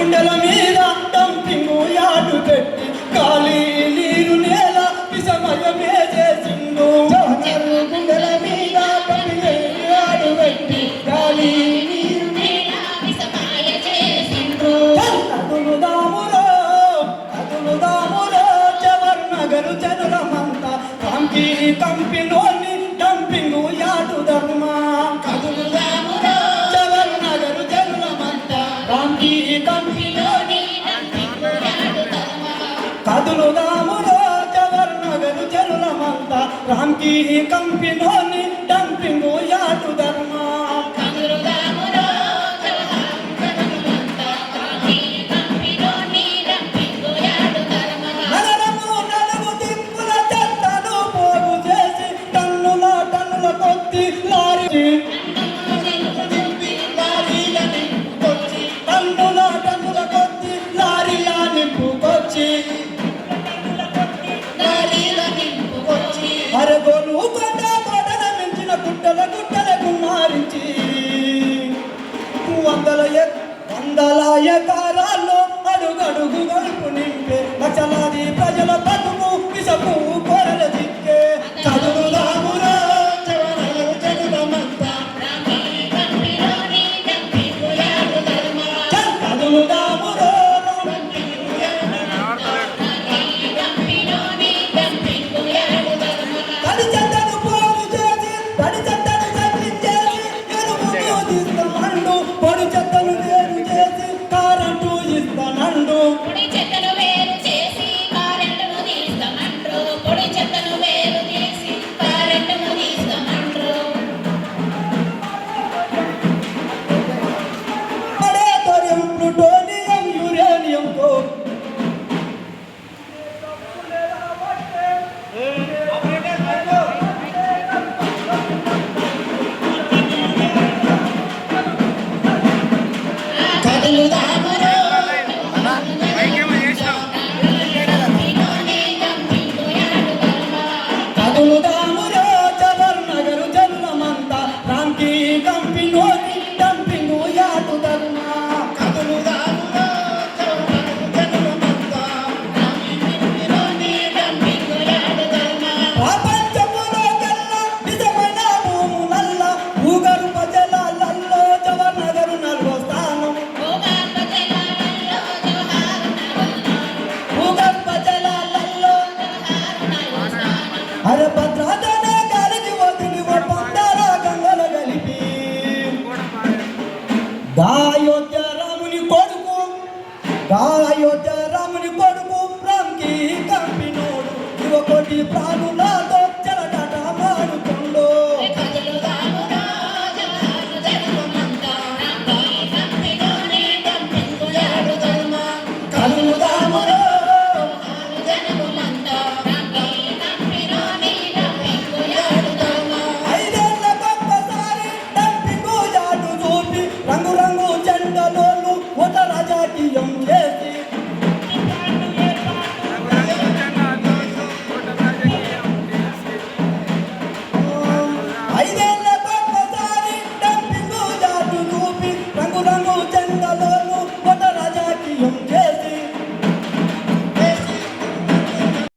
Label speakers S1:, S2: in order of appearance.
S1: గుండెల మీద డంపింగు యాడు పెట్టి గాలి నీరు నేల విషమయమే చేసిండు గుండెల మీద డంపింగు యాడు పెట్టి గాలి నీరు నేల విషమయ చేసిండు కదులుదామురో జవహర్ నగరు జనులమంతా కాంకి కంపిలోని డంపింగు యాడు ధర్మా కదులుదామురో జవహర్ నగరు జనులమంతా రామ్కి కంపిలోని డంపింగు యాడు ధర్మా నగరము నలుగు దిక్కుల చెత్తను పోగు చేసి టన్నుల కొద్ది లారీ టన్నుల కొద్ది లారీల నింపుకొచ్చి అరగోలు కొండల మించిన గుట్టలకు మారించి వందల ఎకరాల్లో అడుగడుగు గడుపు నింపే లక్షలాది ప్రజల బతుకు విషపు కొరల దిక్కే చదువుదామురా జనులమంతా చదువుదామురో అయోధ్య రాముని కొడుకు రామ్కి కంపినోడు యువకోటి ప్రాణుల